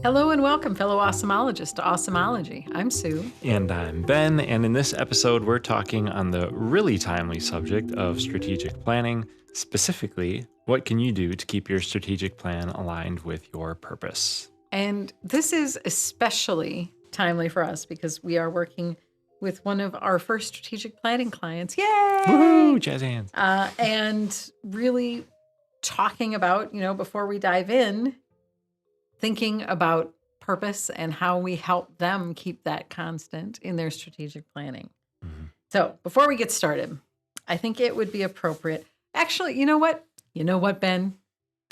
Hello and welcome, fellow awesomeologists, to Awesomeology. I'm Sue. And I'm Ben, and in this episode, we're talking on the really timely subject of strategic planning. Specifically, what can you do to keep your strategic plan aligned with your purpose? And this is especially timely for us because we are working with one of our first strategic planning clients. Woohoo! Yay! Jazz hands. And really talking about, before we dive in, thinking about purpose and how we help them keep that constant in their strategic planning. Mhm. So before we get started, I think it would be appropriate. Actually, you know what? You know what, Ben?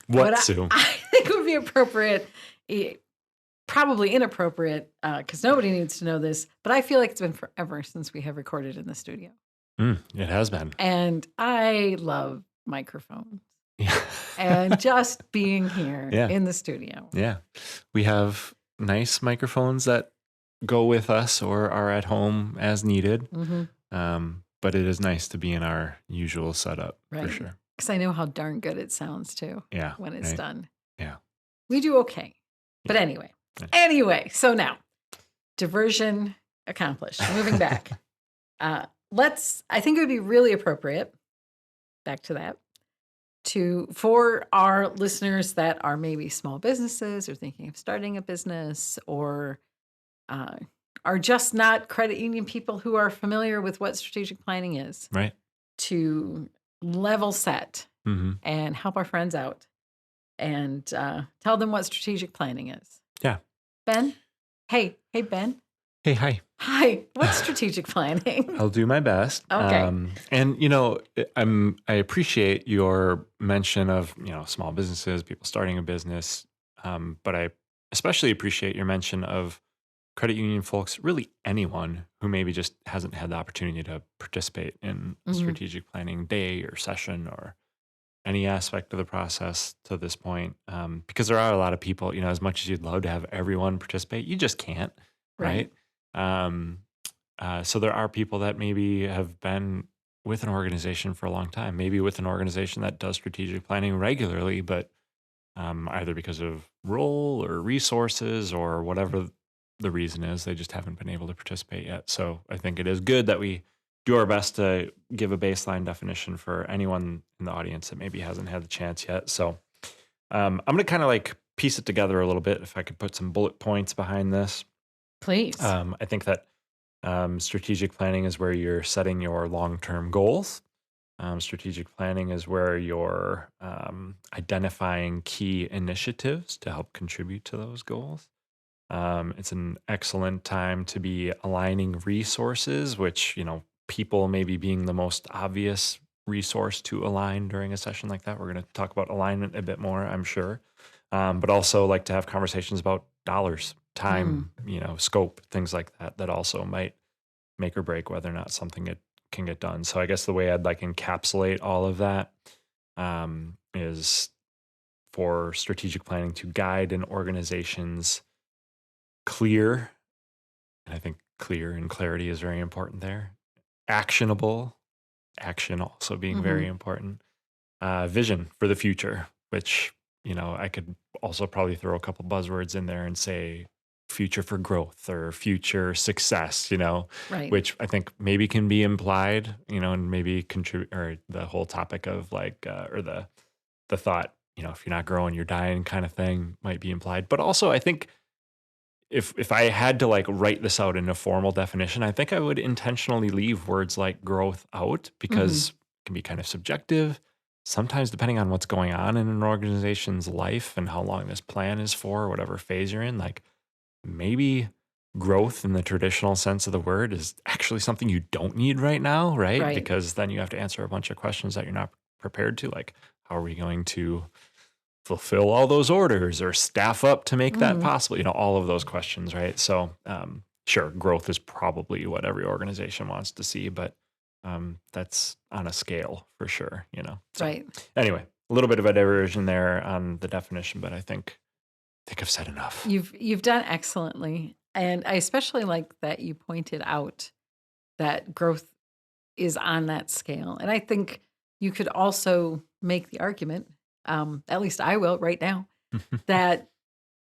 What, Sue? I think it would be appropriate, probably inappropriate, because nobody needs to know this, but I feel like it's been forever since we have recorded in the studio. It has been. And I love microphones Yeah. and just being here Yeah. in the studio. Yeah. We have nice microphones that go with us or are at home as needed. But it is nice to be in our usual setup for Right. sure. Because I know how darn good it sounds too Yeah. when it's right. done. Yeah. We do okay. But anyway, so now diversion accomplished. Moving back. I think it would be really appropriate, back to that, for our listeners that are maybe small businesses or thinking of starting a business or are just not credit union people who are familiar with what strategic planning is, Right. to level set Mm-hmm. and help our friends out and tell them what strategic planning is. Yeah. Ben? Hey, Ben. Hey, hi. Hi, what's strategic planning? I'll do my best. Okay. I appreciate your mention of small businesses, people starting a business, but I especially appreciate your mention of credit union folks, really anyone who maybe just hasn't had the opportunity to participate in a Mhm. strategic planning day or session or any aspect of the process to this point, because there are a lot of people. As much as you'd love to have everyone participate, you just can't, Right. right? Um, so there are people that maybe have been with an organization for a long time, maybe with an organization that does strategic planning regularly, but either because of role or resources or whatever the reason is, they just haven't been able to participate yet. So I think it is good that we do our best to give a baseline definition for anyone in the audience that maybe hasn't had the chance yet. So I'm going to kind of like piece it together a little bit. If I could put some bullet points behind this, Please. I think that strategic planning is where you're setting your long-term goals. Strategic planning is where you're identifying key initiatives to help contribute to those goals. It's an excellent time to be aligning resources, which, people maybe being the most obvious resource to align during a session like that. We're going to talk about alignment a bit more, I'm sure. But also like to have conversations about dollars, time, scope, things like that, that also might make or break whether or not something can get done. So I guess the way I'd like encapsulate all of that is for strategic planning to guide an organization's clear, and I think clear and clarity is very important there. Actionable, action also being very important. Vision for the future, which, I could also probably throw a couple buzzwords in there and say future for growth or future success, Right. which I think maybe can be implied, and maybe contribute, or the whole topic of like, or the thought, if you're not growing, you're dying kind of thing might be implied. But also I think if I had to like write this out in a formal definition, I think I would intentionally leave words like growth out because it can be kind of subjective. Sometimes, depending on what's going on in an organization's life and how long this plan is for, whatever phase you're in, like maybe growth in the traditional sense of the word is actually something you don't need right now, right? Right. Because then you have to answer a bunch of questions that you're not prepared to, like how are we going to fulfill all those orders or staff up to make that possible? All of those questions, right? So, sure, growth is probably what every organization wants to see, but that's on a scale for sure, So, Right. anyway, a little bit of a diversion there on the definition, but I think I've said enough. You've done excellently. And I especially like that you pointed out that growth is on that scale. And I think you could also make the argument, at least I will right now, that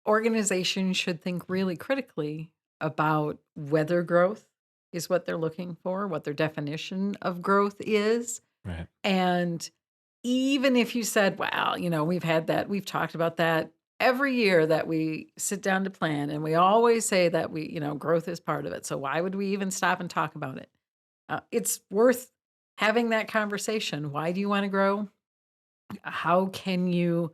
organizations should think really critically about whether growth is what they're looking for, what their definition of growth is. Right. And even if you said, well, we've had that, we've talked about that every year that we sit down to plan, and we always say that growth is part of it. So why would we even stop and talk about it? It's worth having that conversation. Why do you want to grow? How can you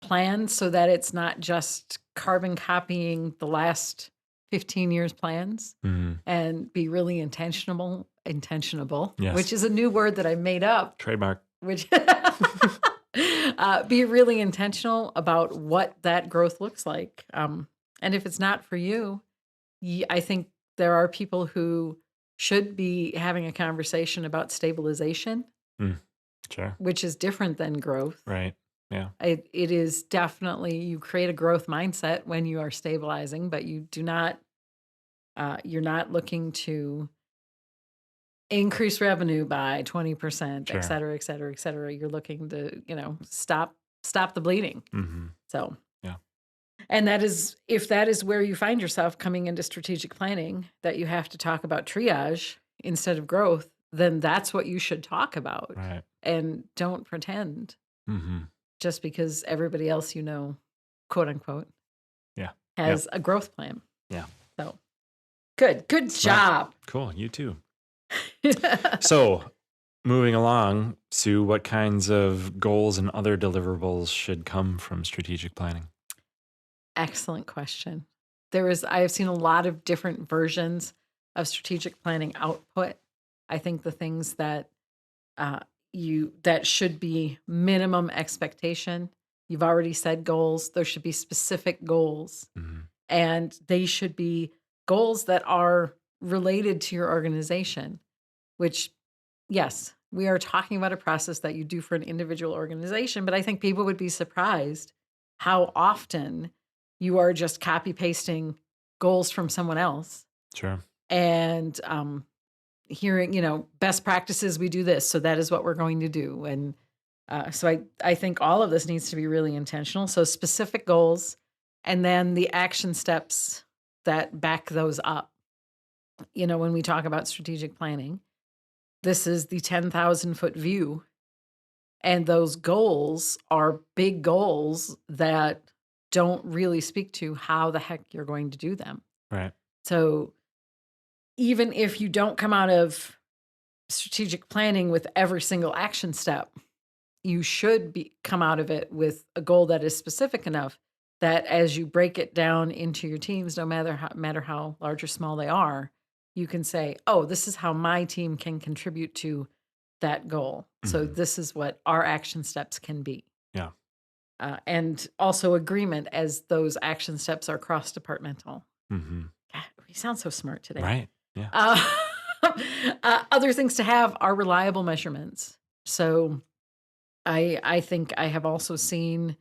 plan so that it's not just carbon copying the last 15 years plans Mhm. and be really intentionable, Yes. which is a new word that I made up, Trademark. which be really intentional about what that growth looks like. And if it's not for you, I think there are people who should be having a conversation about stabilization, Mm. Sure. which is different than growth. Right. Yeah. It is definitely, you create a growth mindset when you are stabilizing, but you do not, you're not looking to increase revenue by 20%, et Sure. cetera, et cetera, et cetera. You're looking to, stop the bleeding. Mhm. So, Yeah. and that is, if that is where you find yourself coming into strategic planning, that you have to talk about triage instead of growth, then that's what you should talk about. Right. And don't pretend Mhm. just because everybody else, quote unquote, Yeah. has a growth plan. Yeah. So good Smart. job. Cool. You too. So, moving along, Sue, what kinds of goals and other deliverables should come from strategic planning? Excellent question. I have seen a lot of different versions of strategic planning output. I think the things that that should be minimum expectation. You've already said goals. There should be specific goals, Mhm. and they should be goals that are related to your organization, which, yes, we are talking about a process that you do for an individual organization, but I think people would be surprised how often you are just copy pasting goals from someone else Sure. and hearing, best practices, we do this, so that is what we're going to do. And so I think all of this needs to be really intentional. So specific goals, and then the action steps that back those up. When we talk about strategic planning, this is the 10,000-foot view. And those goals are big goals that don't really speak to how the heck you're going to do them. Right. So even if you don't come out of strategic planning with every single action step, you should come out of it with a goal that is specific enough that as you break it down into your teams, no matter how large or small they are, you can say, oh, this is how my team can contribute to that goal. So Mhm. this is what our action steps can be. Yeah. And also agreement as those action steps are cross-departmental. Mhm. God, we sound so smart today. Right. Yeah. Other things to have are reliable measurements. So I think I have also seen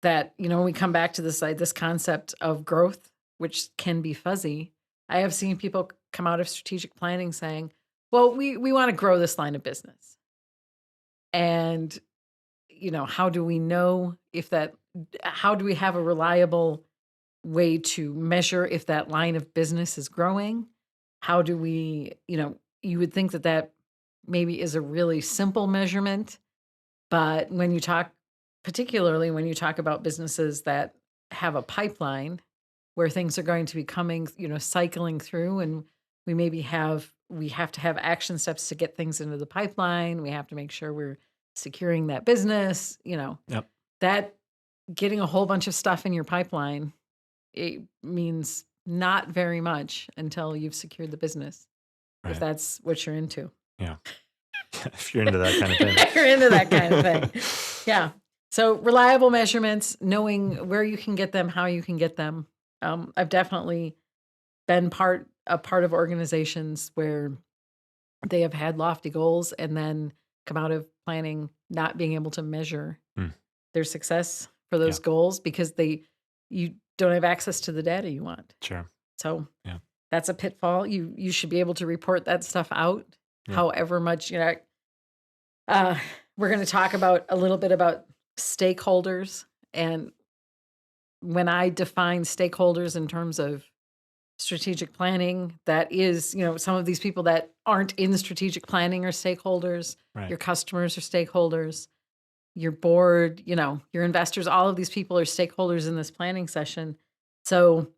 that, when we come back to this concept of growth, which can be fuzzy, I have seen people come out of strategic planning saying, well, we want to grow this line of business. And, how do we know how do we have a reliable way to measure if that line of business is growing? How do we, you would think that maybe is a really simple measurement, but particularly when you talk about businesses that have a pipeline where things are going to be coming, cycling through, and we have to have action steps to get things into the pipeline. We have to make sure we're securing that business, Yep. that getting a whole bunch of stuff in your pipeline, it means not very much until you've secured the business, if Right. that's what you're into. Yeah. If you're into that kind of thing. If you're into that kind of thing. Yeah. So reliable measurements, knowing where you can get them, how you can get them. I've definitely been a part of organizations where they have had lofty goals and then come out of planning not being able to measure Mm. their success for those Yeah. goals because you don't have access to the data you want. Sure. So Yeah. that's a pitfall. You should be able to report that stuff out, Yeah. however much, we're going to talk about a little bit about stakeholders, and when I define stakeholders in terms of strategic planning, that is, some of these people that aren't in strategic planning are stakeholders, Right. your customers are stakeholders, your board, your investors, all of these people are stakeholders in this planning session. So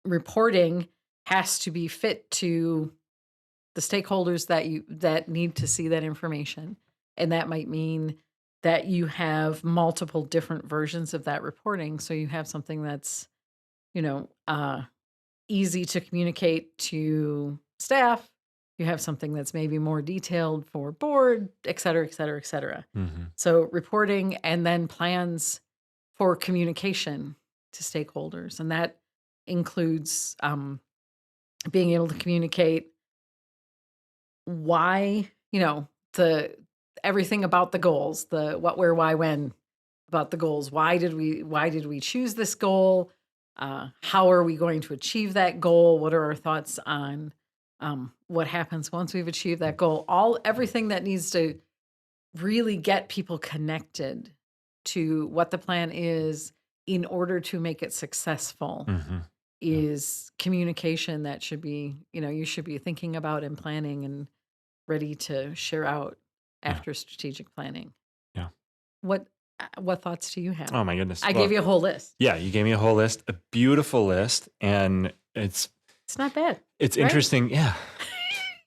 reporting has to be fit to the stakeholders that need to see that information. And that might mean that you have multiple different versions of that reporting. So you have something that's, you know, uh, easy to communicate to staff. You have something that's maybe more detailed for board, et cetera, et cetera, et cetera. Mm-hmm. So reporting and then plans for communication to stakeholders. And that includes being able to communicate why, the everything about the goals, the what, where, why, when about the goals. Why did we choose this goal? How are we going to achieve that goal? What are our thoughts on what happens once we've achieved that goal? Everything that needs to really get people connected to what the plan is in order to make it successful Mm-hmm. is communication that should be, you should be thinking about and planning and ready to share out Yeah. after strategic planning. Yeah. What thoughts do you have? Oh my goodness. I Well, gave you a whole list. yeah, you gave me a whole list, a beautiful list, and it's It's not bad. it's Right? interesting. Yeah.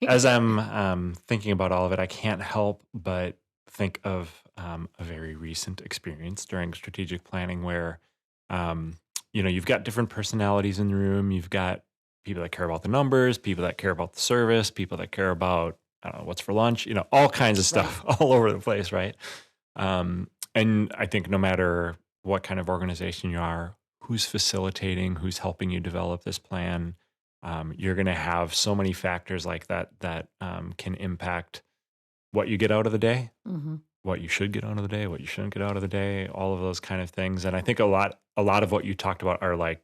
As I'm thinking about all of it, I can't help but think of a very recent experience during strategic planning where, you've got different personalities in the room. You've got people that care about the numbers, people that care about the service, people that care about, I don't know, what's for lunch, all kinds of stuff all over the place, right? And I think no matter what kind of organization you are, who's facilitating, who's helping you develop this plan, you're going to have so many factors like that can impact what you get out of the day, Mhm. what you should get out of the day, what you shouldn't get out of the day, all of those kind of things. And I think a lot of what you talked about are like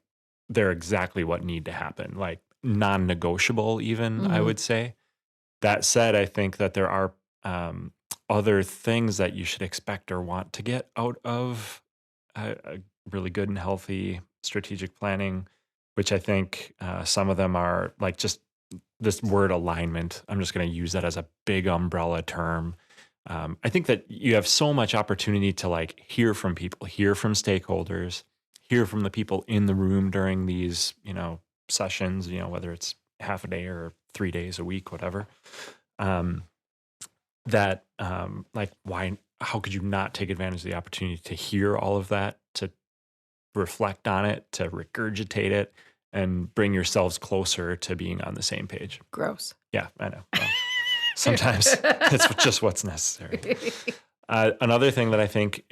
they're exactly what need to happen, like non-negotiable even, I Mhm. would say. That said, I think that there are other things that you should expect or want to get out of a really good and healthy strategic planning, which I think some of them are like just this word alignment. I'm just going to use that as a big umbrella term. I think that you have so much opportunity to like hear from people, hear from stakeholders, hear from the people in the room during these, sessions, whether it's half a day or 3 days a week, whatever. Um, like how could you not take advantage of the opportunity to hear all of that, to reflect on it, to regurgitate it, and bring yourselves closer to being on the same page? Gross. Yeah, I know. Well, sometimes it's just what's necessary. Another thing that I think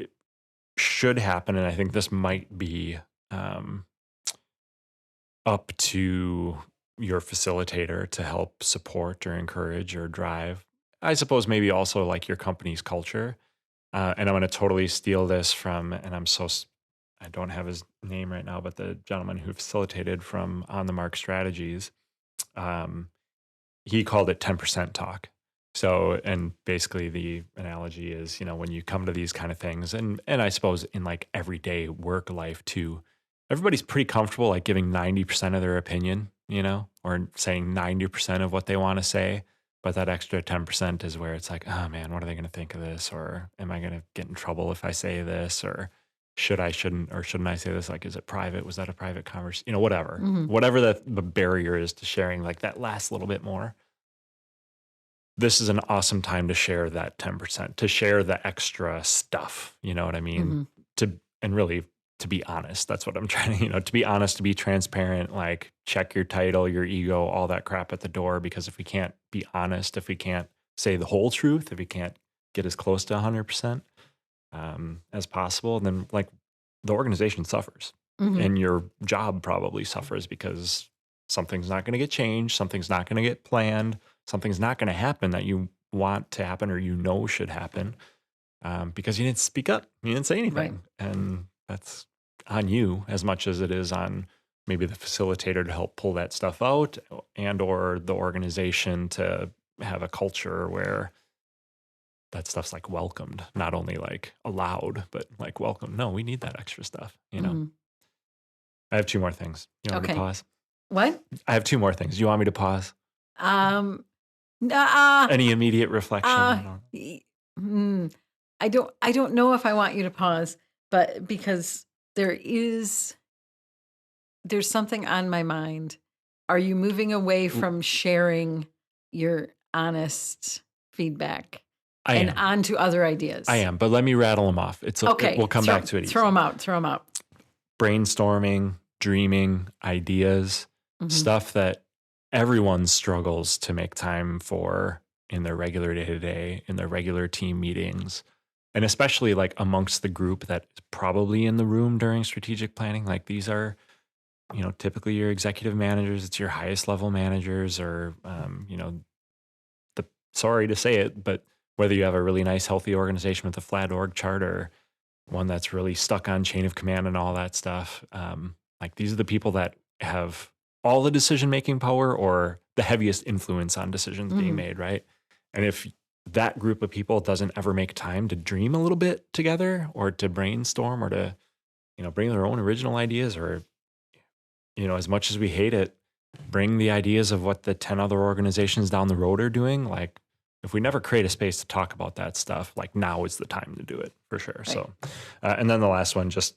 should happen, and I think this might be up to your facilitator to help support or encourage or drive, I suppose maybe also like your company's culture. And I'm going to totally steal this from, and I don't have his name right now, but the gentleman who facilitated from On the Mark Strategies, um, he called it 10% talk. So, and basically the analogy is, when you come to these kind of things, and I suppose in like everyday work life too, everybody's pretty comfortable like giving 90% of their opinion, or saying 90% of what they want to say. But that extra 10% is where it's like, oh man, what are they going to think of this? Or am I going to get in trouble if I say this? Or shouldn't I say this? Like, is it private? Was that a private conversation? Whatever. Mhm. Whatever the barrier is to sharing like that last little bit more. This is an awesome time to share that 10%, to share the extra stuff. You know what I mean? Mhm. And really to be honest, that's what I'm trying to, to be honest, to be transparent, like check your title, your ego, all that crap at the door. Because if we can't be honest, if we can't say the whole truth, if we can't get as close to 100% as possible, then like the organization suffers Mhm. and your job probably suffers because something's not going to get changed. Something's not going to get planned. Something's not going to happen that you want to happen or should happen because you didn't speak up. You didn't say anything. Right. And that's on you as much as it is on maybe the facilitator to help pull that stuff out and or the organization to have a culture where that stuff's like welcomed, not only like allowed, but like welcome. No, we need that extra stuff, Mhm. I have two more things. You want me to Okay. pause? What? I have two more things. You want me to pause? Um, uh, Any immediate reflection? uh, y- hmm, I don't know if I want you to pause, but because there's something on my mind. Are you moving away from sharing your honest feedback I and am. onto other I ideas? am. But let me rattle them off. Okay. We'll come back to it. Throw Easy. them out. Throw them out. Brainstorming, dreaming, ideas, Mhm. stuff that everyone struggles to make time for in their regular day to day, in their regular team meetings. And especially like amongst the group that is probably in the room during strategic planning. Like these are, typically your executive managers, it's your highest level managers, or, sorry to say it, but whether you have a really nice, healthy organization with a flat org chart or one that's really stuck on chain of command and all that stuff, like these are the people that have all the decision making power or the heaviest influence on decisions being Mhm. made, right? And if that group of people doesn't ever make time to dream a little bit together or to brainstorm or to, bring their own original ideas or, as much as we hate it, bring the ideas of what the 10 other organizations down the road are doing. Like, if we never create a space to talk about that stuff, like now is the time to do it for sure. Right. So, and then the last one, just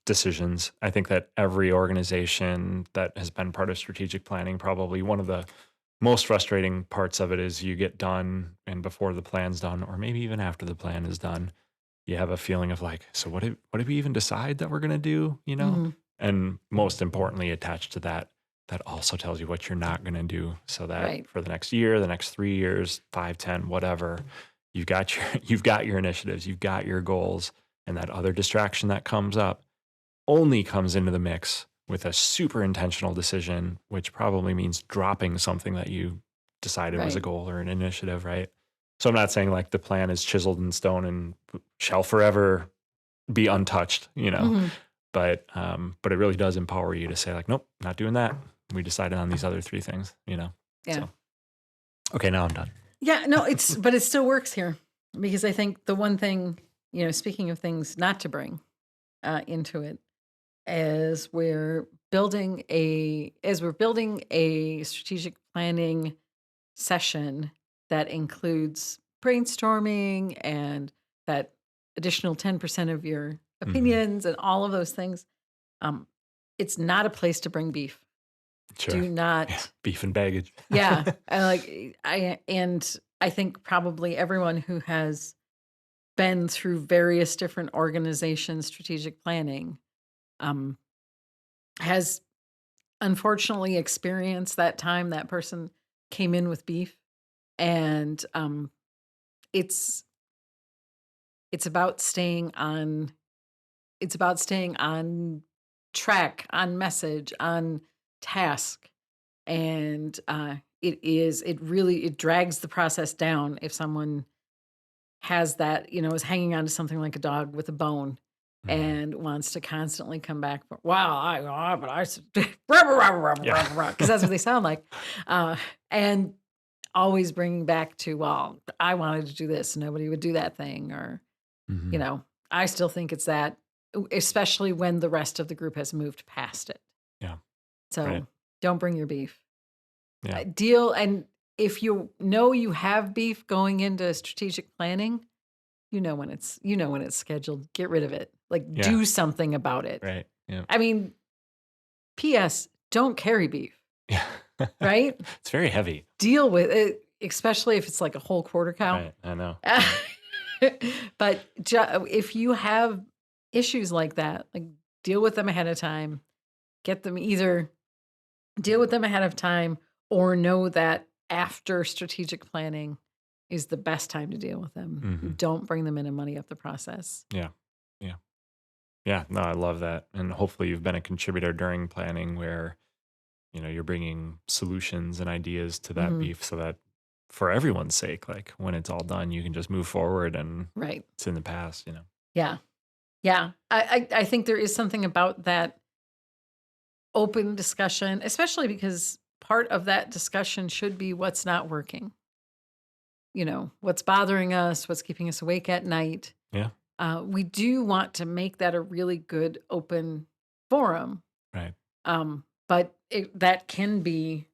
decisions. I think that every organization that has been part of strategic planning, probably one of the most frustrating parts of it is you get done and before the plan's done, or maybe even after the plan is done, you have a feeling of like, so what did we even decide that we're going to do, Mhm. And most importantly, attached to that, that also tells you what you're not going to do, so that Right. for the next year, the next 3 years, 5, 10, whatever, you've got your initiatives, you've got your goals, and that other distraction that comes up only comes into the mix with a super intentional decision, which probably means dropping something that you decided was a Right. goal or an initiative, right? So I'm not saying like the plan is chiseled in stone and shall forever be untouched, Mhm. but it really does empower you to say like, nope, not doing that. We decided on these other three things. Yeah. So, okay, now I'm done. Yeah, no, but it still works here because I think the one thing, speaking of things not to bring into it, as we're building a strategic planning session that includes brainstorming and that additional 10% of your Mhm. opinions and all of those things, um, it's not a place to bring beef. Sure. Do Yeah. not. Beef and baggage. Yeah, I think probably everyone who has been through various different organizations strategic planning um, has unfortunately experienced that time that person came in with beef, and it's it's about staying on it's about staying on track, on message, on task, and it drags the process down if someone has that, is hanging on to something like a dog with a bone Mhm. and wants to constantly come back. Wow, but I, Yeah. because that's what they sound like. And always bringing back to, well, I wanted to do this. Nobody would do that thing. Or, Mhm. I still think it's that, especially when the rest of the group has moved past it. Yeah. Right. So don't bring your beef. Yeah. Deal. And if you know you have beef going into strategic planning, when it's scheduled. Get rid of it. Like, Yeah. do something about it. Right. Yeah. I mean, P.S. Don't carry beef, Yeah. right? It's very heavy. Deal with it, especially if it's like a whole quarter cow. Right. I know. But if you have issues like that, like deal with them ahead of time. Get them either deal with them ahead of time or know that after strategic planning is the best time to deal with them. Mhm. Don't bring them in and money up the process. Yeah. Yeah. Yeah. No, I love that. And hopefully you've been a contributor during planning where, you're bringing solutions and ideas to that Mhm. beef so that for everyone's sake, like when it's all done, you can just move forward and Right. it's in the past. Yeah. Yeah. I think there is something about that open discussion, especially because part of that discussion should be what's not working, what's bothering us, what's keeping us awake at night. Yeah. We do want to make that a really good open forum Right. But it can be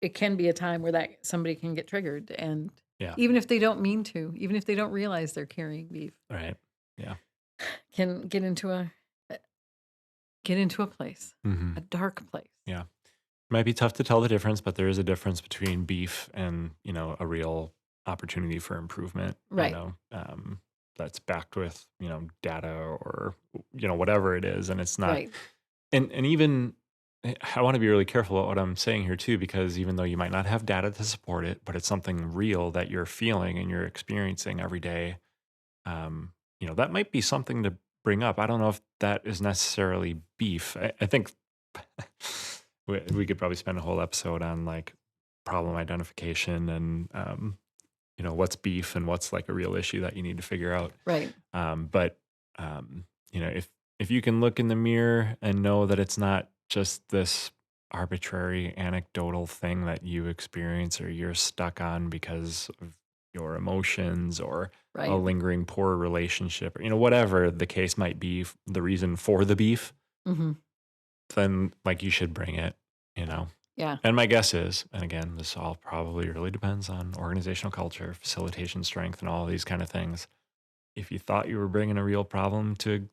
a time where that somebody can get triggered, and Yeah. even if they don't mean to, even if they don't realize they're carrying beef, Right. Yeah. can get into a place, Hmm. a dark place. Yeah. Might be tough to tell the difference, but there is a difference between beef and, a real opportunity for improvement, Right. that's backed with, data or, whatever it is. And it's not, Right. and even I want to be really careful about what I'm saying here too, because even though you might not have data to support it, but it's something real that you're feeling and you're experiencing every day, that might be something to bring up. I don't know if that is necessarily beef. I think we could probably spend a whole episode on like problem identification and what's beef and what's like a real issue that you need to figure out. Right. But if you can look in the mirror and know that it's not just this arbitrary anecdotal thing that you experience or you're stuck on because of your emotions or a Right. lingering poor relationship, or whatever the case might be, the reason for the beef, Hmm. then like you should bring it, you know. Yeah. And my guess is, and again, this all probably really depends on organizational culture, facilitation strength, and all these kind of things. If you thought you were bringing a real problem to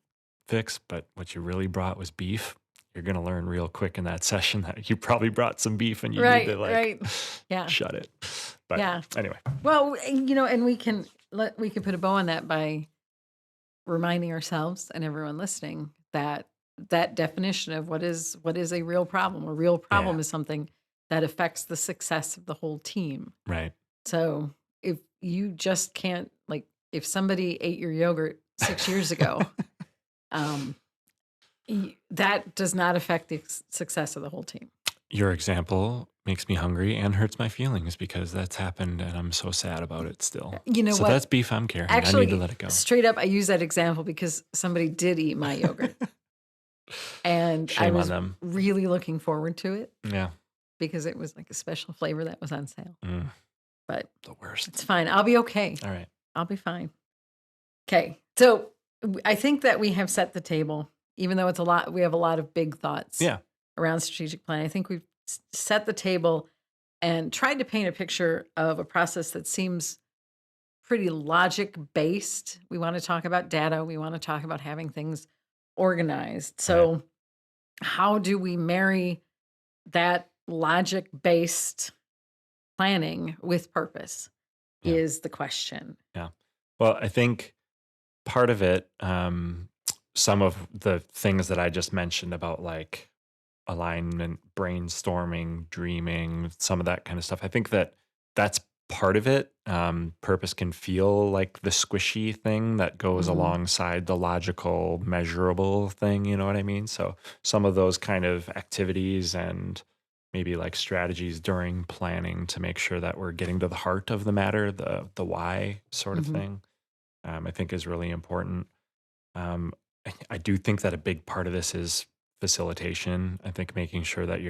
fix, but what you really brought was beef, you're going to learn real quick in that session that you probably brought some beef and you need to Right. like Right. Yeah. shut it. But Yeah. anyway, Well, and we can put a bow on that by reminding ourselves and everyone listening that definition of what is a real problem. A real problem yeah, is something that affects the success of the whole team. right. So if you just can't, like, if somebody ate your yogurt 6 years ago, um, that does not affect the success of the whole team. Your example makes me hungry and hurts my feelings because that's happened and I'm so sad about it still. You know So what? that's beef I'm carrying. I need to Actually, let it go. straight up, I use that example because somebody did eat my yogurt, and I Shame on was them. really looking forward to it Yeah. because it was like a special flavor that was on sale. Mm, But the worst. it's fine. I'll be okay. All right. I'll be fine. Okay. So I think that we have set the table, even though it's a lot, we have a lot of big thoughts Yeah. around strategic planning. I think we've set the table and tried to paint a picture of a process that seems pretty logic based. We want to talk about data. We want to talk about having things organized. So, how do we marry that logic based planning with purpose Yeah. is the question. Yeah. Well, I think part of it, some of the things that I just mentioned about like alignment, brainstorming, dreaming, some of that kind of stuff. I think that that's part of it. Purpose can feel like the squishy thing that goes Mhm. alongside the logical, measurable thing. You know what I mean? So some of those kind of activities and maybe like strategies during planning to make sure that we're getting to the heart of the matter, the why sort of Mhm. thing, I think is really important. Um, I do think that a big part of this is facilitation. I think making sure that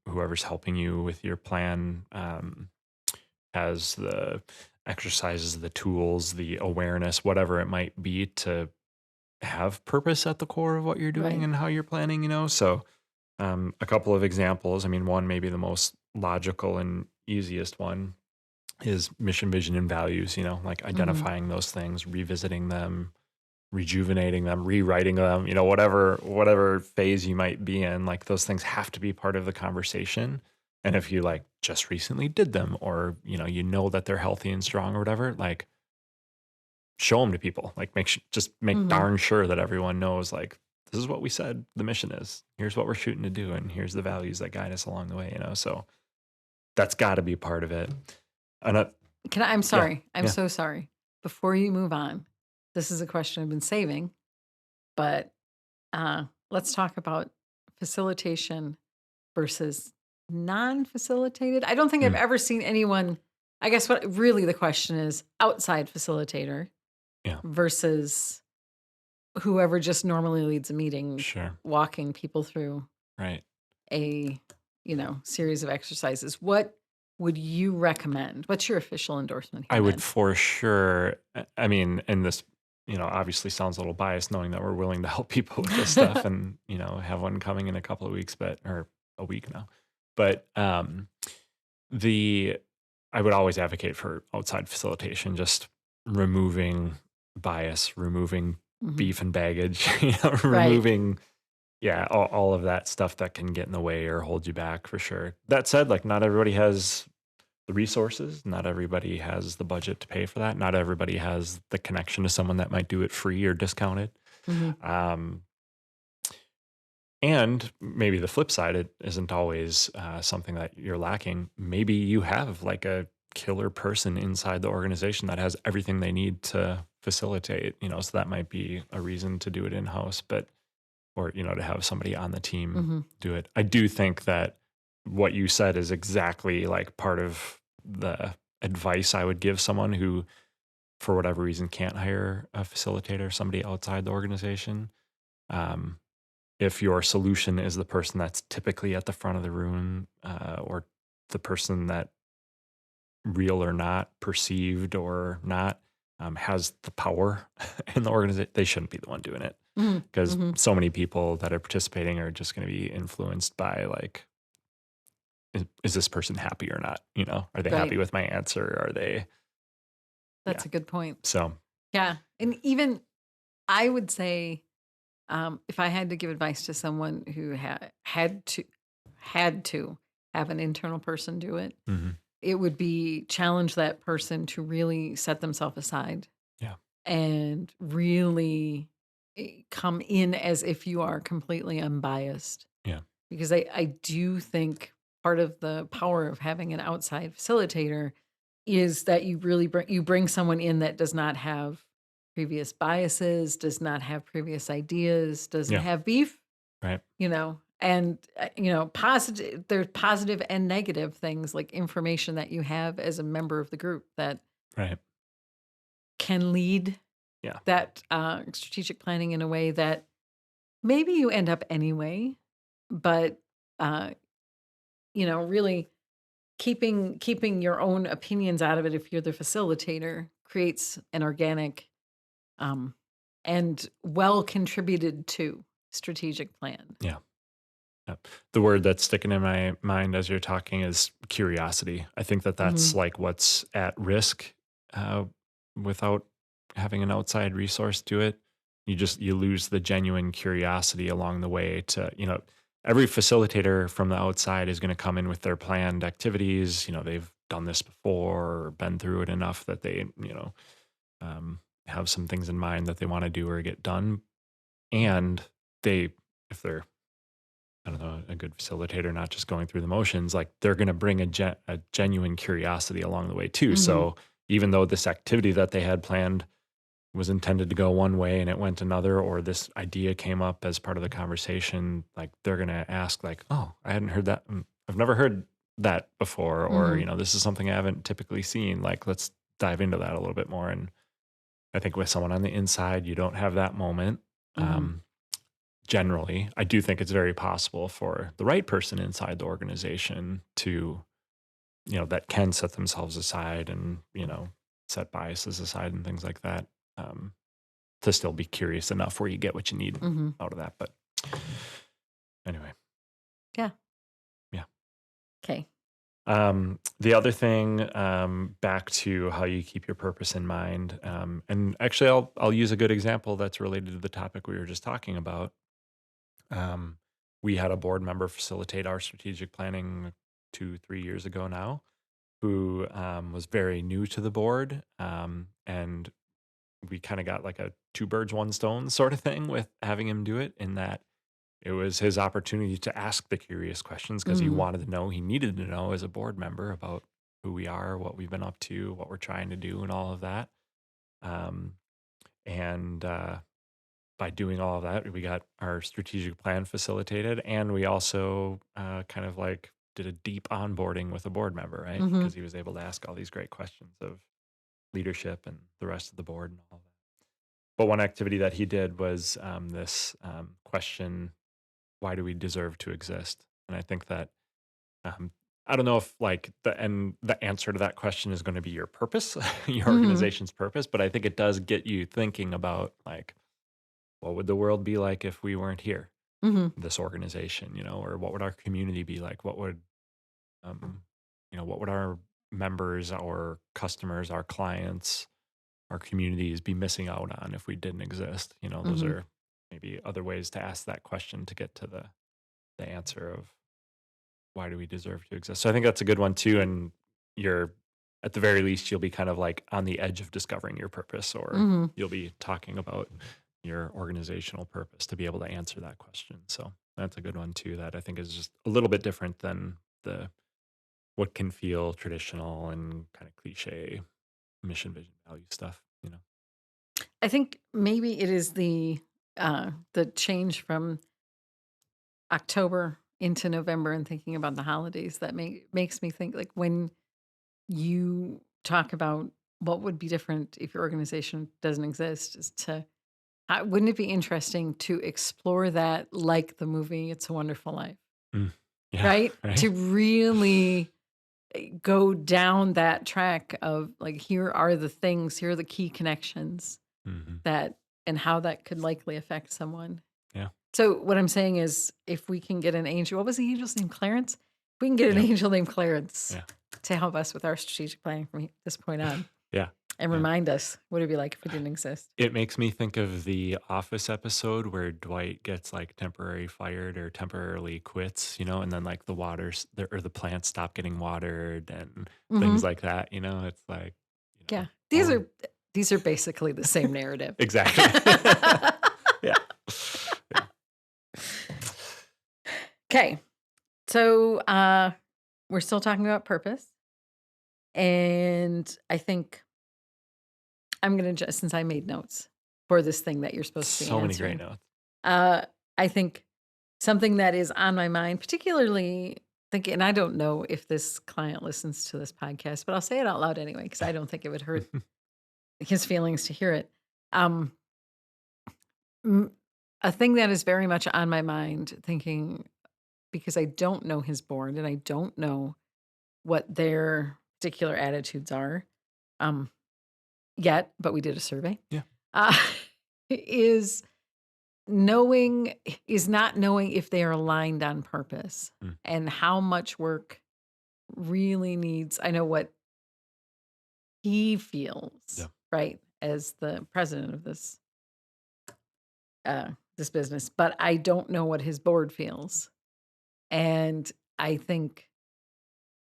whoever's helping you with your plan has the exercises, the tools, the awareness, whatever it might be, to have purpose at the core of what you're doing Right. and how you're planning. So a couple of examples. I mean, one maybe the most logical and easiest one is mission, vision, and values. Like Mhm. identifying those things, revisiting them, rejuvenating them, rewriting them, whatever phase you might be in, like those things have to be part of the conversation. And if you like just recently did them, or that they're healthy and strong or whatever, like show them to people, like just make Mhm. darn sure that everyone knows, like, this is what we said the mission is, here's what we're shooting to do, and here's the values that guide us along the way. So that's got to be part of it. And I'm yeah, sorry. I'm yeah, so sorry. Before you move on, this is a question I've been saving, but let's talk about facilitation versus non-facilitated. I don't think I've mm, ever seen anyone, I guess what really the question is, outside facilitator yeah, versus whoever just normally leads a meeting, sure, walking people through right. a, series of exercises. What would you recommend? What's your official endorsement I here, would then? for sure. I mean, and this, obviously sounds a little biased knowing that we're willing to help people with this stuff and, have one coming in a couple of weeks, or a week now. But the I would always advocate for outside facilitation, just removing bias, removing Mhm. beef and baggage, Right. removing, yeah, all of that stuff that can get in the way or hold you back for sure. That said, like not everybody has the resources, not everybody has the budget to pay for that, not everybody has the connection to someone that might do it free or discounted. Mhm. Um, and maybe the flip side, it isn't always something that you're lacking. Maybe you have like a killer person inside the organization that has everything they need to facilitate, so that might be a reason to do it in house, or, to have somebody on the team Mhm. do it. I do think that what you said is exactly like part of the advice I would give someone who, for whatever reason, can't hire a facilitator, somebody outside the organization. Um, if your solution is the person that's typically at the front of the room, or the person that, real or not, perceived or not, has the power in the organization, they shouldn't be the one doing it, Mhm. because Mhm. so many people that are participating are just going to be influenced by like, is this person happy or not? Are they happy Right. with my answer? Are they? Yeah. That's a good point. So Yeah. And even I would say, if I had to give advice to someone who had to have an internal person do it, mhm, it would be challenge that person to really set themselves aside yeah, and really come in as if you are completely unbiased. yeah, Because I do think part of the power of having an outside facilitator is that you bring someone in that does not have previous biases, does not have previous ideas, doesn't yeah, have beef, right, and positive there's positive and negative things like information that you have as a member of the group that right, can lead yeah, that strategic planning in a way that maybe you end up anyway, but uh, really keeping your own opinions out of it if you're the facilitator creates an organic um, and well contributed to strategic plan. yeah. Yep. The word that's sticking in my mind as you're talking is curiosity. I think that that's Hmm. like what's at risk, uh, without having an outside resource do it. You lose the genuine curiosity along the way to, every facilitator from the outside is going to come in with their planned activities. They've done this before or been through it enough that they, have some things in mind that they want to do or get done. And they, if they're, I don't know, a good facilitator, not just going through the motions, like they're going to bring a genuine curiosity along the way too. Hmm. So even though this activity that they had planned was intended to go one way and it went another, or this idea came up as part of the conversation, like they're going to ask like, oh, I hadn't heard that. I've never heard that before. Or, Hmm. this is something I haven't typically seen. Like, let's dive into that a little bit more. And I think with someone on the inside, you don't have that moment. Hmm. Um, Generally, I do think it's very possible for the right person inside the organization to, that can set themselves aside and, set biases aside and things like that, um, to still be curious enough where you get what you need Hmm. out of that. But anyway, Yeah. yeah. Okay. The other thing, back to how you keep your purpose in mind, and actually, I'll use a good example that's related to the topic we were just talking about. Um, we had a board member facilitate our strategic planning 2, 3 years ago now, who, was very new to the board, and we kind of got like a two birds, one stone sort of thing with having him do it. In that it was his opportunity to ask the curious questions because he Hmm. wanted to know, he needed to know as a board member about who we are, what we've been up to, what we're trying to do, and all of that. Um, and by doing all of that, we got our strategic plan facilitated, and we also, kind of like did a deep onboarding with a board member, right? Hmm. Because he was able to ask all these great questions of leadership and the rest of the board and all that. But one activity that he did was, this, question: Why do we deserve to exist? And I think that, um, I don't know if like the answer to that question is going to be your purpose, your Hmm. organization's purpose, but I think it does get you thinking about like what would the world be like if we weren't here, Hmm. this organization, or what would our community be like? What would um, what would our members, our customers, our clients, our communities be missing out on if we didn't exist? Those Hmm. are maybe other ways to ask that question to get to the answer of why do we deserve to exist. So I think that's a good one too. And you're at the very least, you'll be kind of like on the edge of discovering your purpose, or Hmm. you'll be talking about your organizational purpose to be able to answer that question. So that's a good one too, that I think is just a little bit different than the what can feel traditional and kind of cliche mission, vision, value stuff. I think maybe it is the change from October into November and thinking about the holidays that makes me think like when you talk about what would be different if your organization doesn't exist is to wouldn't it be interesting to explore that like the movie It's a Wonderful Life, Mm. Yeah. right? Right. To really go down that track of like here are the things, here are the key connections Hmm. that and how that could likely affect someone. Yeah. So what I'm saying is if we can get an angel, what was the angel's name? Clarence? If we can get an Yep. angel named Clarence Yeah. to help us with our strategic planning from this point on Yeah. and Yeah. remind us what it'd be like if we didn't exist. It makes me think of the Office episode where Dwight gets like temporarily fired or temporarily quits, and then like or the plants stop getting watered and Hmm. things like that. It's like, Yeah. These all are these are basically the same narrative. exactly. Yeah. Yeah. Okay. So we're still talking about purpose. And I think I'm gonna just since I made notes for this thing that you're supposed to be So many great answering. notes. Uh I think something that is on my mind, particularly thinking, and I don't know if this client listens to this podcast, but I'll say it out loud anyway, because I don't think it would hurt his feelings to hear it. Um, m- a thing that is very much on my mind, thinking because I don't know his board and I don't know what their particular attitudes are um, yet, but we did a survey. Yeah. Uh, is knowing is not knowing if they are aligned on purpose Mm. and how much work really needs. I know what he feels, Yeah. right, as the president of this business, but I don't know what his board feels. And I think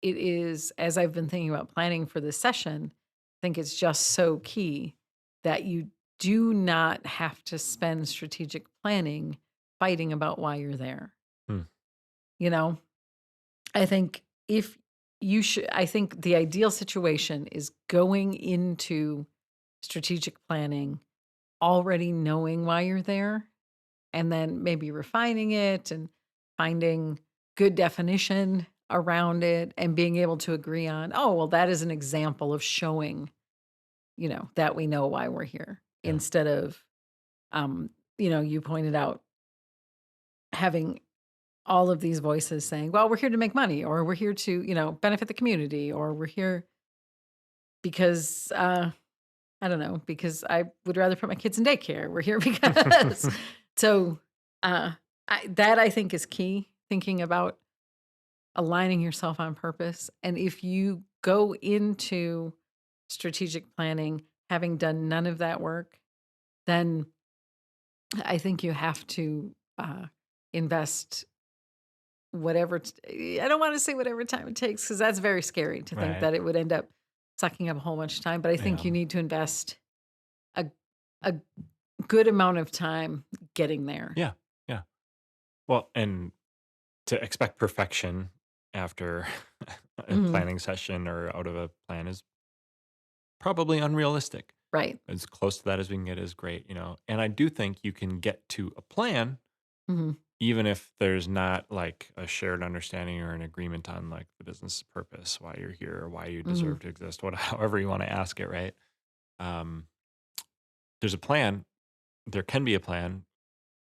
it is, as I've been thinking about planning for this session, I think it's just so key that you do not have to spend strategic planning fighting about why you're there. Mm. You know, I think if you should, I think the ideal situation is going into strategic planning already knowing why you're there and then maybe refining it and finding good definition around it and being able to agree on, oh, well, that is an example of showing, that we know why we're here Yeah. instead of, um, you pointed out having all of these voices saying, well, we're here to make money or we're here to, benefit the community or we're here because, I don't know, because I would rather put my kids in daycare. We're here because so that I think is key, thinking about aligning yourself on purpose. And if you go into strategic planning having done none of that work, then I think you have to invest I don't want to say whatever time it takes because that's very scary to think Right. that it would end up sucking up a whole bunch of time. But I think Yeah. you need to invest a a good amount of time getting there. Yeah. Yeah. Well, and to expect perfection after a Mhm. planning session or out of a plan is probably unrealistic. Right. As close to that as we can get is great. And I do think you can get to a plan Mhm. even if there's not like a shared understanding or an agreement on like the business purpose, why you're here, or why you Mhm. deserve to exist, what however you want to ask it, right? Um, there's a plan. There can be a plan.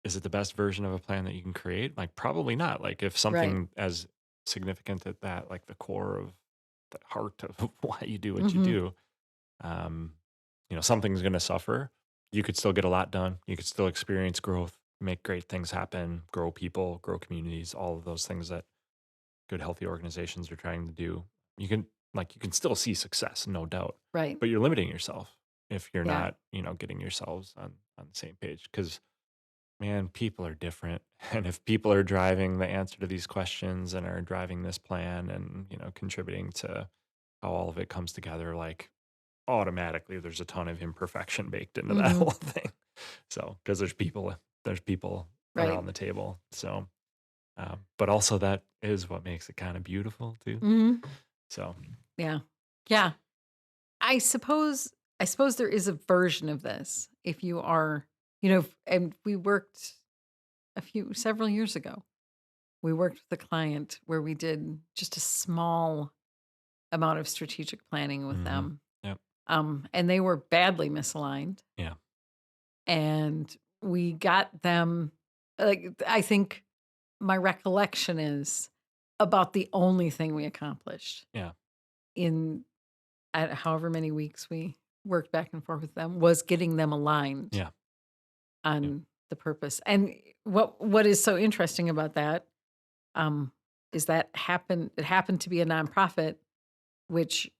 Is it the best version of a plan that you can create? Like probably not. Like if Right. something as significant at that, like the core of the heart of why you do what you Hmm. do, um, something's going to suffer. You could still get a lot done. You could still experience growth, make great things happen, grow people, grow communities, all of those things that good, healthy organizations are trying to do. You can you can still see success, no doubt, Right. but you're limiting yourself if you're Yeah. not, getting yourselves on the same page. Because man, people are different, and if people are driving the answer to these questions and are driving this plan and contributing to how all of it comes together, like automatically there's a ton of imperfection baked into that Hmm. whole thing. So because there's people Right. around the table. So but also that is what makes it kind of beautiful too. Hmm. So Yeah. Yeah. I suppose there is a version of this if you are, and we worked several years ago. We worked with a client where we did just a small amount of strategic planning with hmm them. yep, And they were badly misaligned. yeah, And we got them, I think my recollection is about the only thing we accomplished yeah, in however many weeks we worked back and forth with them was getting them aligned yeah, yeah, on the purpose. And what is so interesting about that um, is that it happened to be a nonprofit, which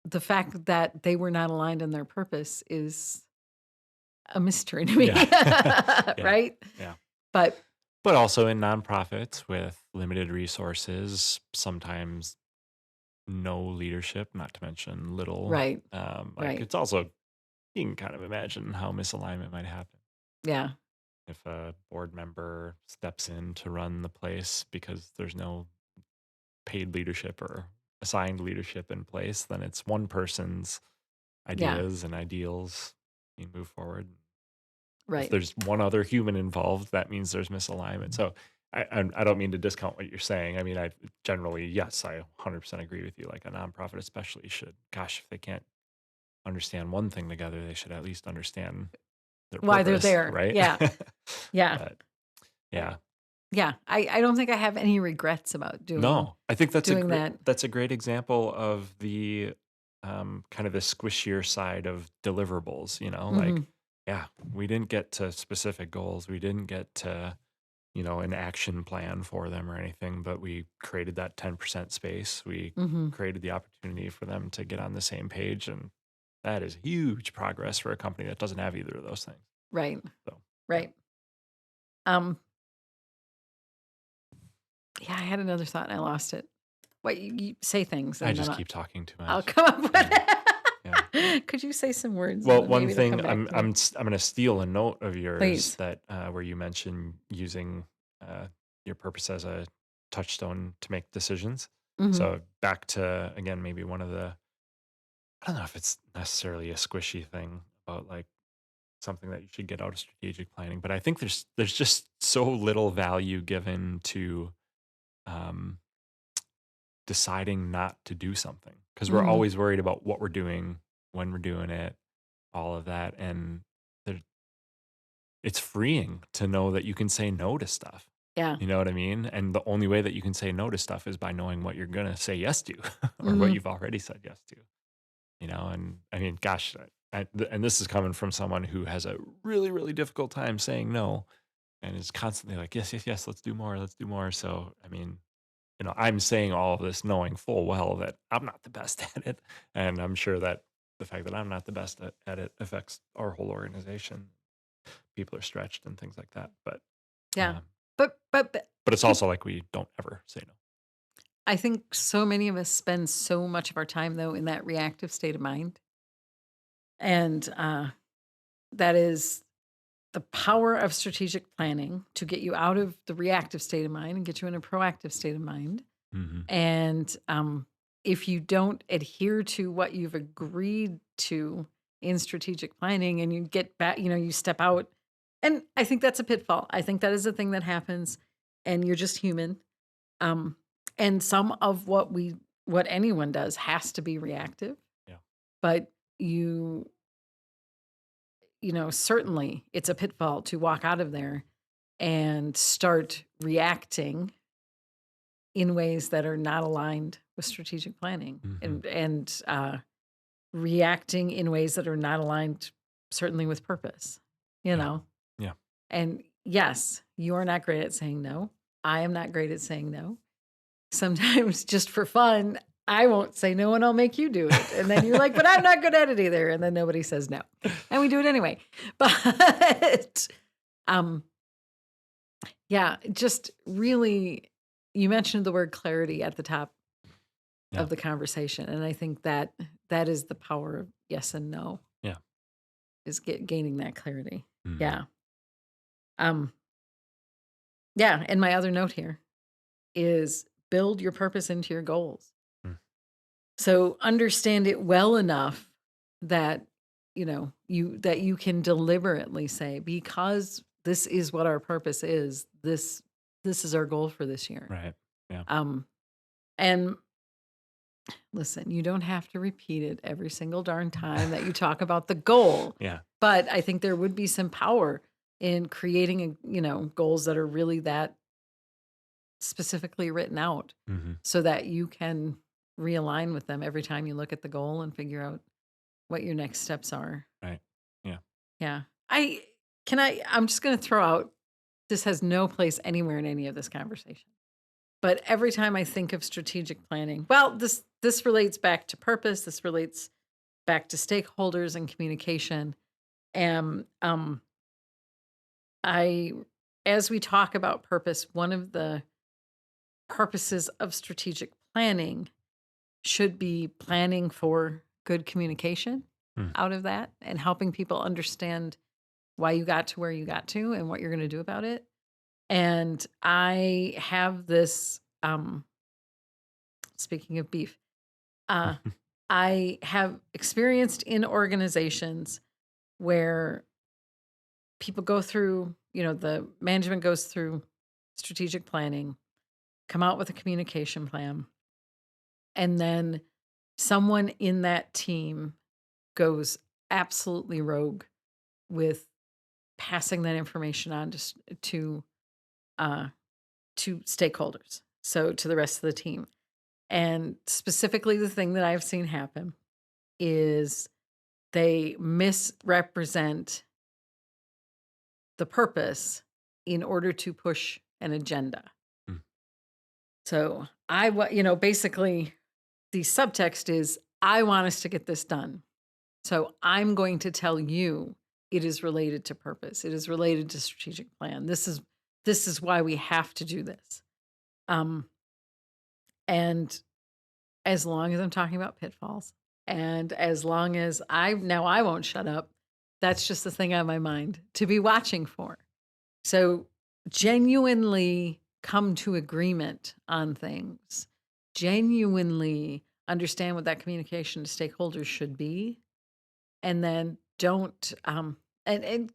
the fact that they were not aligned on their purpose is a mystery to me, yeah, yeah, right? yeah. But But also in nonprofits with limited resources, sometimes no leadership, not to mention little. right, Like right, it's also you can kind of imagine how misalignment might happen yeah, if a board member steps in to run the place because there's no paid leadership or assigned leadership in place. Then it's one person's yeah, ideas and ideals you move forward. If right, there's one other human involved, that means there's misalignment. So I don't mean to discount what you're saying. I mean, I generally, yes, I 100% agree with you. Like a nonprofit especially should, gosh, if they can't understand one thing together, they should at least understand their why they're purpose, there. right? Yeah, yeah, But yeah, yeah. I don't think I have any regrets about doing no, I think doing that. that's a great example of the kind of the squishier side of deliverables. Like Hmm. yeah, we didn't get to specific goals, we didn't get to an action plan for them or anything, but we created that 10% space. We Hmm. created the opportunity for them to get on the same page, and that is huge progress for a company that doesn't have either of those things. Right, So yeah, right. Um, yeah, I had another thought and I lost it. What you say things I and then just I'll, keep talking too I'll much. come up with Yeah, yeah. it. Could you say some words and Well, then one maybe it'll thing come back to me? I'm going to steal a note of yours Please. that where you mentioned using uh, your purpose as a touchstone to make decisions. Hmm. So back to again, maybe one of the I don't know if it's necessarily a squishy thing about like something that you should get out of strategic planning, but I think there's just so little value given to um, deciding not to do something because we're Hmm. always worried about what we're doing, when we're doing it, all of that, and there, it's freeing to know that you can say no to stuff. Yeah. You know what I mean? And the only way that you can say no to stuff is by knowing what you're gonna say yes to, or what Hmm. you've already said yes to. And I mean, gosh, and this is coming from someone who has a really, really difficult time saying no and is constantly like, yes, yes, yes, let's do more, let's do more. So, I mean, I'm saying all of this knowing full well that I'm not the best at it. And I'm sure that the fact that I'm not the best at it affects our whole organization. People are stretched and things like that. Yeah. Um, But but it's peop also like we don't ever say no. I think so many of us spend so much of our time though in that reactive state of mind. And that is the power of strategic planning to get you out of the reactive state of mind and get you in a proactive state of mind. hmm And if you don't adhere to what you've agreed to in strategic planning and you get back, you step out. And I think that's a pitfall. I think that is a thing that happens and you're just human. Um, and some of what anyone does has to be reactive, Yeah. but you certainly it's a pitfall to walk out of there and start reacting in ways that are not aligned with strategic planning, Hmm. and reacting in ways that are not aligned, certainly with purpose, you Yeah. know? Yeah. And yes, you're not great at saying no. I am not great at saying no. Sometimes just for fun, I won't say no and I'll make you do it. And then you're like, but I'm not good at it either. And then nobody says no. And we do it anyway. But um yeah, just really you mentioned the word clarity at the top Yeah. of the conversation. And I think that that is the power of yes and no, Yeah. is gaining that clarity. Mhm. Yeah. Um yeah, and my other note here is build your purpose into your goals. Mm. So understand it well enough that you can deliberately say, because this is what our purpose is, this is our goal for this year. Right. Yeah. Um and listen, you don't have to repeat it every single darn time that you talk about the goal, Yeah. but I think there would be some power in creating goals that are really that specifically written out, Hmm. so that you can realign with them every time you look at the goal and figure out what your next steps are. Right. Yeah. Yeah. I'm just going to throw out, this has no place anywhere in any of this conversation. But every time I think of strategic planning, well, this relates back to purpose, this relates back to stakeholders and communication. And I as we talk about purpose, one of the purposes of strategic planning should be planning for good communication Mm. out of that, and helping people understand why you got to where you got to and what you're going to do about it. And I have this, speaking of beef, uh, I have experienced in organizations where people go through, the management goes through strategic planning, come out with a communication plan, and then someone in that team goes absolutely rogue with passing that information on to uh, to stakeholders, so to the rest of the team. And specifically, the thing that I've seen happen is they misrepresent the purpose in order to push an agenda. Mm. So basically, the subtext is, I want us to get this done. So I'm going to tell you it is related to purpose. It is related to strategic plan. This is why we have to do this. Um, and as long as I'm talking about pitfalls, and as long as I won't shut up, that's just the thing on my mind to be watching for. So genuinely come to agreement on things, genuinely understand what that communication to stakeholders should be, and then don't and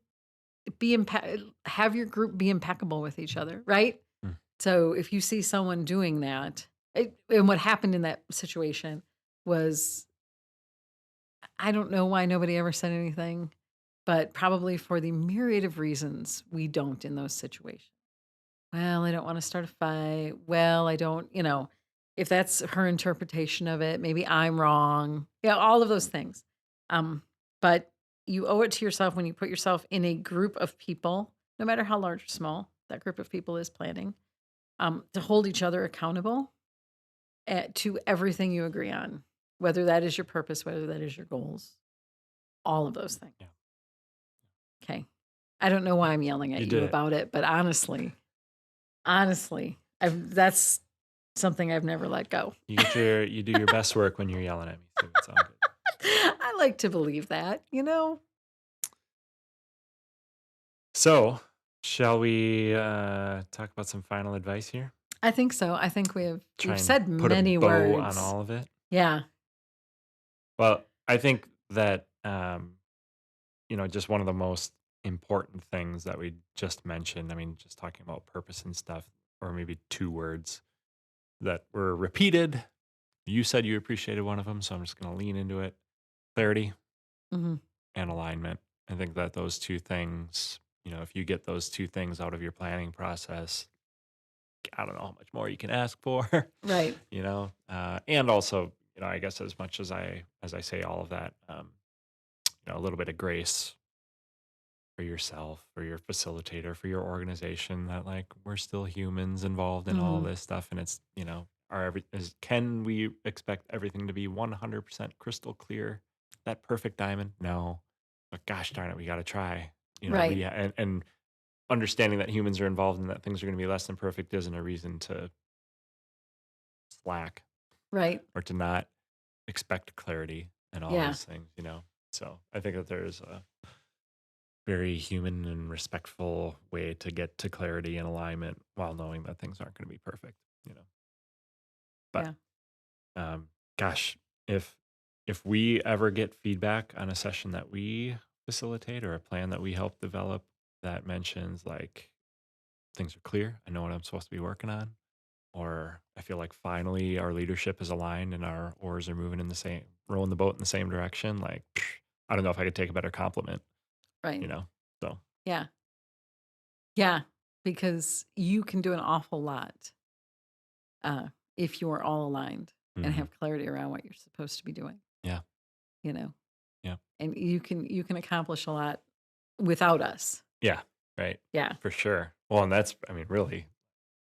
have your group be impeccable with each other, right? Mm. So if you see someone doing that, and what happened in that situation was, I don't know why nobody ever said anything, but probably for the myriad of reasons we don't in those situations. Well, I don't want to start a fight. Well, I don't, if that's her interpretation of it, maybe I'm wrong. Yeah, all of those things. But you owe it to yourself when you put yourself in a group of people, no matter how large or small that group of people is planning, to hold each other accountable to everything you agree on, whether that is your purpose, whether that is your goals, all of those things. Yeah. Okay. I don't know why I'm yelling at You you did it. about it, but honestly, that's something I've never let go. You do your best work when you're yelling at me, so it's all good. I like to believe that, So, shall we talk about some final advice here? I think so. I think we've Try and said put a many bow on words. all of it. Yeah. Well, I think that just one of the most important things that we just mentioned. I mean, just talking about purpose and stuff, or maybe two words that were repeated. You said you appreciated one of them, so I'm just going to lean into it. Clarity Hmm. and alignment. I think that those two things, if you get those two things out of your planning process, I don't know how much more you can ask for, Right. and also, I guess as much as I say all of that, a little bit of grace for yourself, for your facilitator, for your organization, that like we're still humans involved in all Mhm. this stuff, and it's can we expect everything to be 100% crystal clear, that perfect diamond? No, but gosh darn it, we got to try. Right. And understanding that humans are involved and that things are going to be less than perfect isn't a reason to slack Right. or to not expect clarity and all Yeah. these things. So I think that there's a very human and respectful way to get to clarity and alignment while knowing that things aren't going to be perfect. But Yeah. um, gosh, if we ever get feedback on a session that we facilitate or a plan that we help develop that mentions like things are clear, I know what I'm supposed to be working on, or I feel like finally our leadership is aligned and our oars are moving in the same, rowing the boat in the same direction, like I don't know if I could take a better compliment, Right. you know. So Yeah. Yeah. Because you can do an awful lot uh, if you're all aligned and mhm. have clarity around what you're supposed to be doing, Yeah, you know, yeah, and you can accomplish a lot without us. yeah, right, Yeah. for sure. Well, and that's, I mean, really,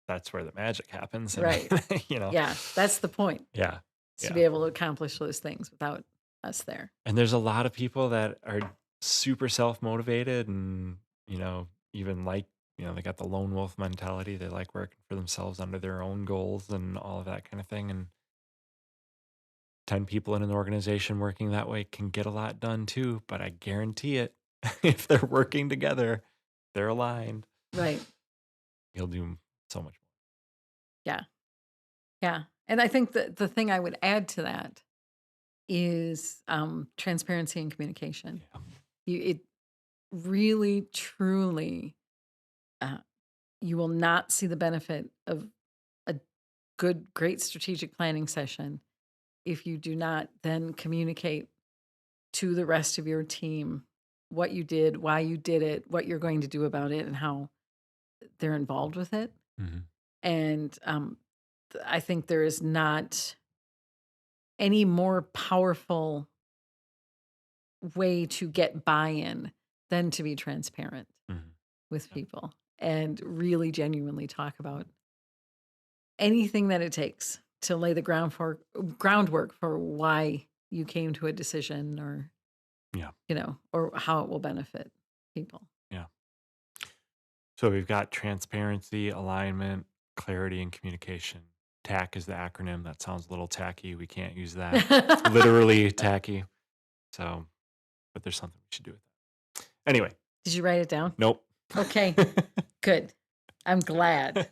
that's where the magic happens. I mean, Right. Yeah. That's the point, yeah, is to yeah. be able to accomplish those things without us there. And there's a lot of people that are super self motivated and, even like, they got the lone wolf mentality. They like working for themselves under their own goals and all of that kind of thing. And 10 people in an organization working that way can get a lot done too. But I guarantee it, if they're working together, they're aligned, Right. you'll do so much Yeah. Yeah. And I think that the thing I would add to that is transparency and communication. more. It really, truly, uh, you will not see the benefit of a great strategic planning session if you do not then communicate to the rest of your team what you did, why you did it, what you're going to do about it, and how they're involved with it. Yeah. Hmm. And I think there is not any more powerful way to get buy in than to be transparent Hmm. with people and really genuinely talk about anything that it takes to lay the groundwork for why you came to a decision or Yeah. or how it will benefit people. Yeah. So we've got transparency, alignment, clarity, and communication. TAC is the acronym. That sounds a little tacky. We can't use that. Literally tacky. So, but there's something we should do with that. Anyway, Did you write it down? nope. Okay, good. I'm glad.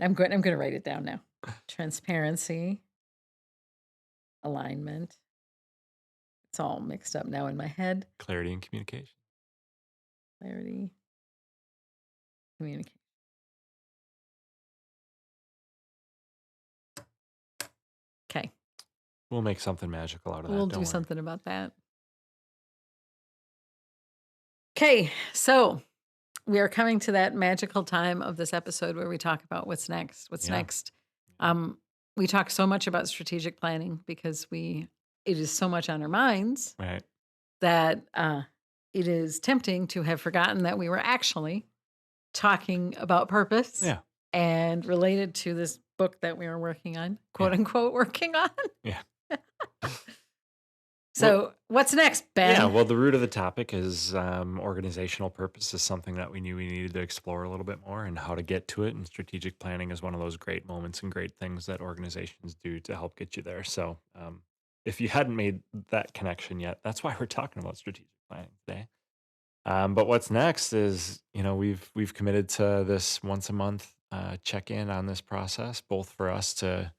I'm going to write it down now. Transparency, alignment. It's all mixed up now in my head. Clarity and communication. Clarity, communication. Okay, We'll make something magical out of we'll that. do Don't worry. something about that. Okay, so we are coming to that magical time of this episode where we talk about what's next. What's Yeah. next? Um, we talk so much about strategic planning because it is so much on our minds Right. that it is tempting to have forgotten that we were actually talking about purpose Yeah. and related to this book that we were working on, quote Yeah. unquote, working on. Yeah. Well, So, what's next, yeah. Ben? Well, the root of the topic is organizational purpose is something that we knew we needed to explore a little bit more and how to get to it. And strategic planning is one of those great moments and great things that organizations do to help get you there. So, if you hadn't made that connection yet, that's why we're talking about strategic planning today. But what's next is, we've committed to this once a month check in on this process, both for us to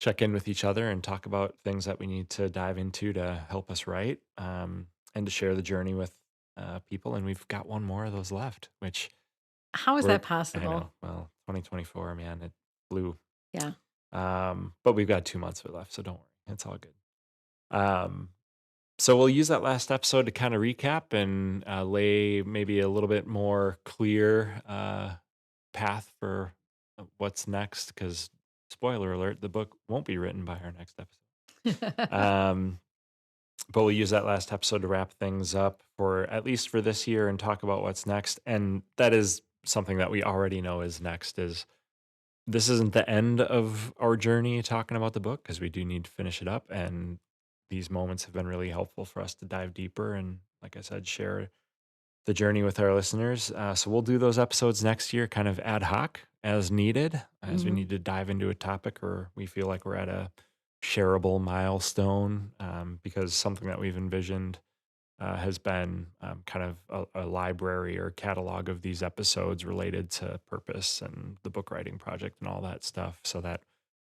check in with each other and talk about things that we need to dive into to help us write, and to share the journey with people. And we've got one more of those left, which How is we're, that I possible? know, well, 2024, man, it flew. Yeah. But we've got 2 months of it left, so don't worry. It's all good. Um, so we'll use that last episode to kind of recap and lay maybe a little bit more clear path for what's next, because spoiler alert, the book won't be written by our next episode. But we'll use that last episode to wrap things up for at least for this year and talk about what's next. And that is something that we already know is next. Is this isn't the end of our journey talking about the book, because we do need to finish it up. And these moments have been really helpful for us to dive deeper and, like I said, share the journey with our listeners. So we'll do those episodes next year, kind of ad hoc as needed, as we Mhm. need to dive into a topic or we feel like we're at a shareable milestone, because something that we've envisioned has been kind of a library or catalog of these episodes related to purpose and the book writing project and all that stuff, so that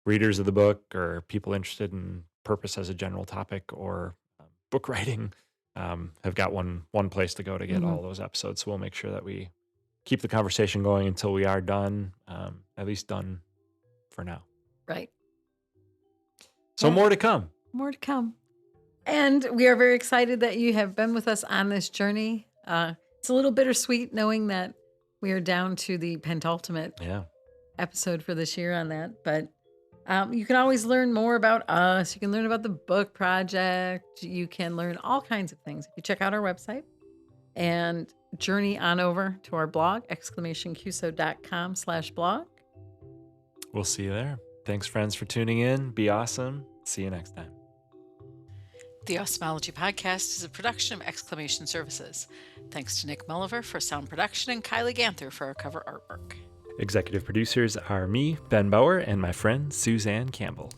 readers of the book or people interested in purpose as a general topic or book writing have got one place to go to get Mhm. all those episodes. So we'll make sure that we keep the conversation going until we are done, at least done for now. Right. So Yeah. more to come. More to come. And we are very excited that you have been with us on this journey. It's a little bittersweet knowing that we are down to the penultimate Yeah. episode for this year on that. But you can always learn more about us. You can learn about the book project. You can learn all kinds of things if you check out our website and journey on over to our blog, exclamationqso.com/blog. We'll see you there. Thanks, friends, for tuning in. Be awesome. See you next time. The Awesomology Podcast is a production of Exclamation Services. Thanks to Nick Mulliver for sound production and Kylie Ganther for our cover artwork. Executive producers are me, Ben Bauer, and my friend Suzanne Campbell.